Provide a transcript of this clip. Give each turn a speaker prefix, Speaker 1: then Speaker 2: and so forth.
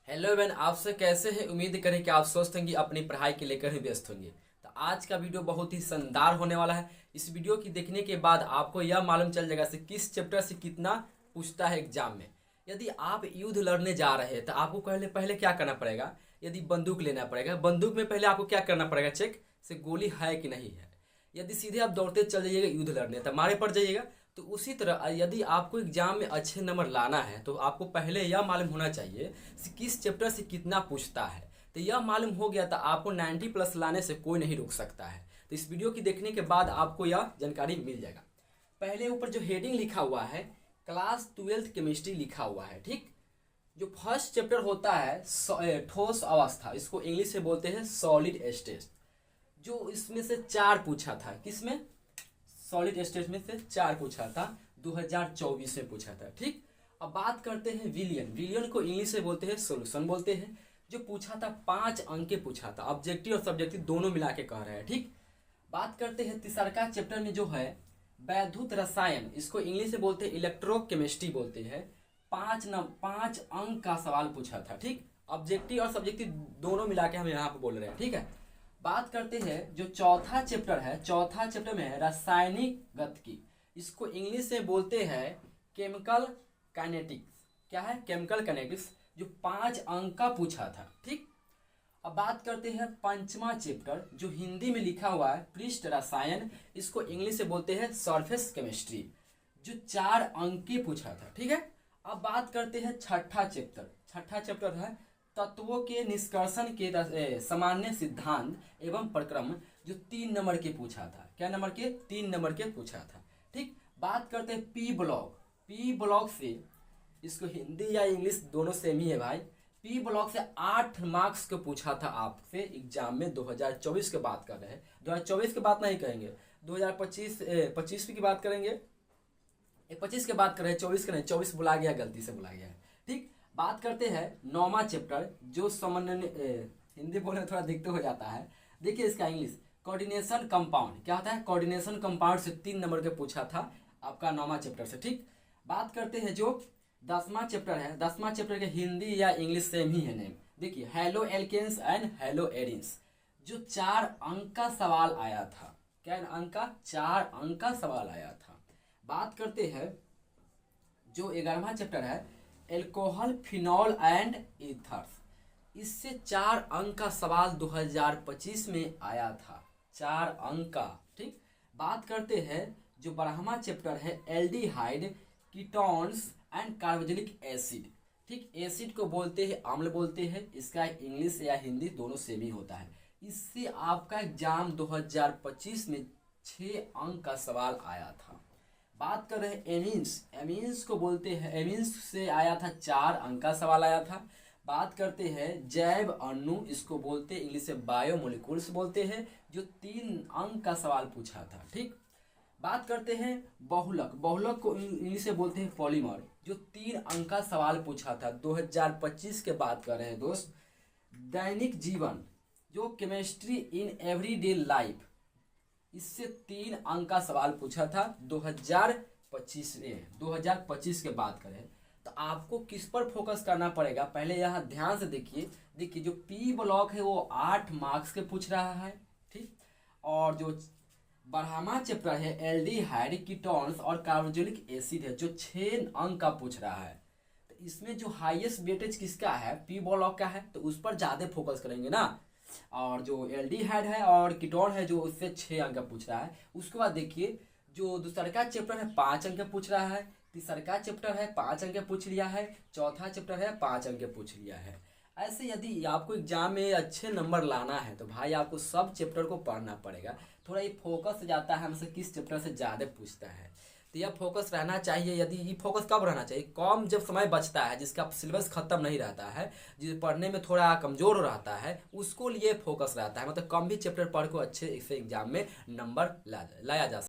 Speaker 1: Hello everyone, आप सब कैसे हैं। उम्मीद करें कि आप स्वस्थ होंगे, अपनी पढ़ाई के लेकर ही व्यस्त होंगे। तो आज का वीडियो बहुत ही शानदार होने वाला है। इस वीडियो की देखने के बाद आपको यह मालूम चल जाएगा कि किस चैप्टर से कितना पूछता है एग्जाम में। यदि आप युद्ध लड़ने जा रहे हैं तो आपको पहले पहले क्या करना पड़ेगा। यदि बंदूक लेना पड़ेगा, बंदूक में पहले आपको क्या करना पड़ेगा, चेक से गोली है कि नहीं है। यदि सीधे आप दौड़ते चल जाइएगा युद्ध लड़ने तो मारे पड़ जाइएगा। तो उसी तरह यदि आपको एग्जाम में अच्छे नंबर लाना है तो आपको पहले यह मालूम होना चाहिए कि किस चैप्टर से कितना पूछता है। तो यह मालूम हो गया तो आपको 90 प्लस लाने से कोई नहीं रोक सकता है। तो इस वीडियो की देखने के बाद आपको यह जानकारी मिल जाएगा। पहले ऊपर जो हेडिंग लिखा हुआ है क्लास 12th केमिस्ट्री लिखा हुआ है, ठीक। जो फर्स्ट चैप्टर होता है ठोस अवस्था, इसको इंग्लिश से बोलते हैं सॉलिड स्टेट। जो इसमें से 4 पूछा था, किसमें, सॉलिड स्टेट में से 4 पूछा था, 2024 में पूछा था, ठीक। अब बात करते हैं विलियन। विलियन को इंग्लिश से बोलते हैं सोल्यूशन बोलते हैं। जो पूछा था 5 अंक के पूछा था, ऑब्जेक्टिव और सब्जेक्टिव दोनों मिला के कह रहे हैं, ठीक। बात करते हैं तीसरा चैप्टर में जो है वैद्युत रसायन, इसको इंग्लिश से बोलते हैं इलेक्ट्रोकेमिस्ट्री बोलते हैं। 5 अंक का सवाल पूछा था, ठीक। ऑब्जेक्टिव और सब्जेक्टिव दोनों मिला के हम यहाँ पे बोल रहे हैं, ठीक है। बात करते हैं जो चौथा चैप्टर है, चौथा चैप्टर में है रासायनिक गतिकी, इसको इंग्लिश से बोलते हैं केमिकल काइनेटिक्स। क्या है, केमिकल काइनेटिक्स, जो 5 अंक का पूछा था, ठीक। अब बात करते हैं पंचमा चैप्टर जो हिंदी में लिखा हुआ है पृष्ठ रसायन, इसको इंग्लिश से बोलते हैं सरफेस केमिस्ट्री, जो 4 अंक की पूछा था, ठीक है। अब बात करते हैं छठा चैप्टर। छठा चैप्टर है तत्वों के निष्कर्षण के सामान्य सिद्धांत एवं प्रक्रम, जो 3 नंबर के पूछा था। क्या नंबर के, 3 नंबर के पूछा था, ठीक। बात करते हैं पी ब्लॉक। पी ब्लॉक से, इसको हिंदी या इंग्लिश दोनों सेम ही है भाई। पी ब्लॉक से 8 मार्क्स को पूछा था आपसे एग्जाम में। 2024 की बात कर रहे हैं, 2024 की बात नहीं करेंगे, 2025 की बात करेंगे। 25 की बात कर रहे हैं, 24 के नहीं, 24 बुला गया, गलती से बुला गया है, ठीक। बात करते हैं 9वां चैप्टर जो हिंदी बोलने में थोड़ा दिक्कत हो जाता है। देखिए इसका इंग्लिश कोऑर्डिनेशन कंपाउंड। क्या होता है, कोऑर्डिनेशन कंपाउंड से 3 नंबर के पूछा था आपका 9वां चैप्टर से, ठीक। बात करते हैं जो 10वां चैप्टर है, 10वां चैप्टर के हिंदी या इंग्लिश सेम ही है नेम। देखिए halo alkanes and halo arenes, जो 4 अंक का सवाल आया था। क्या अंक का, 4 अंक का सवाल आया था। बात करते हैं जो 11वां चैप्टर है एल्कोहल फिनॉल एंड ईथर्स, इससे 4 अंक का सवाल 2025 में आया था, 4 अंक का, ठीक। बात करते हैं जो 12वां चैप्टर है aldehyde ketones and carboxylic acid, ठीक। एसिड को बोलते हैं अम्ल बोलते हैं, इसका इंग्लिश या हिंदी दोनों सेम ही होता है। इससे आपका एग्जाम 2025 में 6 अंक का सवाल आया था। बात कर रहे हैं एमीन्स। एमीन्स को बोलते हैं, एमीन्स से आया था 4 अंक का सवाल आया था। बात करते हैं जैव अणु, इसको बोलते हैं इंग्लिश से बायोमोलिक्यूल्स बोलते हैं, जो 3 अंक का सवाल पूछा था, ठीक। बात करते हैं बहुलक। बहुलक को इंग्लिश से बोलते हैं पॉलीमर, जो 3 अंक का सवाल पूछा था 2025 के बात कर रहे हैं दोस्त। दैनिक जीवन, जो केमिस्ट्री इन एवरीडे लाइफ, इससे 3 अंक का सवाल पूछा था 2025 में। 2025 के बात करें तो आपको किस पर फोकस करना पड़ेगा, पहले यहाँ ध्यान से देखिए। देखिए जो पी ब्लॉक है वो 8 मार्क्स के पूछ रहा है, ठीक। और जो 12वां चैप्टर है एल्डिहाइड कीटोन्स और कार्बोक्सिलिक एसिड है, जो 6 अंक का पूछ रहा है। तो इसमें जो हाईएस्ट वेटेज किसका है, पी ब्लॉक का है, तो उस पर ज़्यादा फोकस करेंगे ना। और जो एल्डिहाइड है और कीटोन है जो उससे 6 अंक पूछ रहा है। उसके बाद देखिए जो दूसरा चैप्टर है 5 अंक पूछ रहा है, तीसरा चैप्टर है 5 अंक पूछ लिया है, चौथा चैप्टर है 5 अंक पूछ लिया है। ऐसे यदि आपको एग्जाम में अच्छे नंबर लाना है तो भाई आपको सब चैप्टर को पढ़ना पड़ेगा। थोड़ा ये फोकस जाता है हमसे किस चैप्टर से ज़्यादा पूछता है, तो यह फोकस रहना चाहिए। यदि ये फोकस कब रहना चाहिए, कम जब समय बचता है, जिसका सिलेबस खत्म नहीं रहता है, जिस पढ़ने में थोड़ा कमजोर रहता है, उसको लिए फोकस रहता है। मतलब कम भी चैप्टर पढ़ को अच्छे से एग्जाम में नंबर लाया जा सकता है।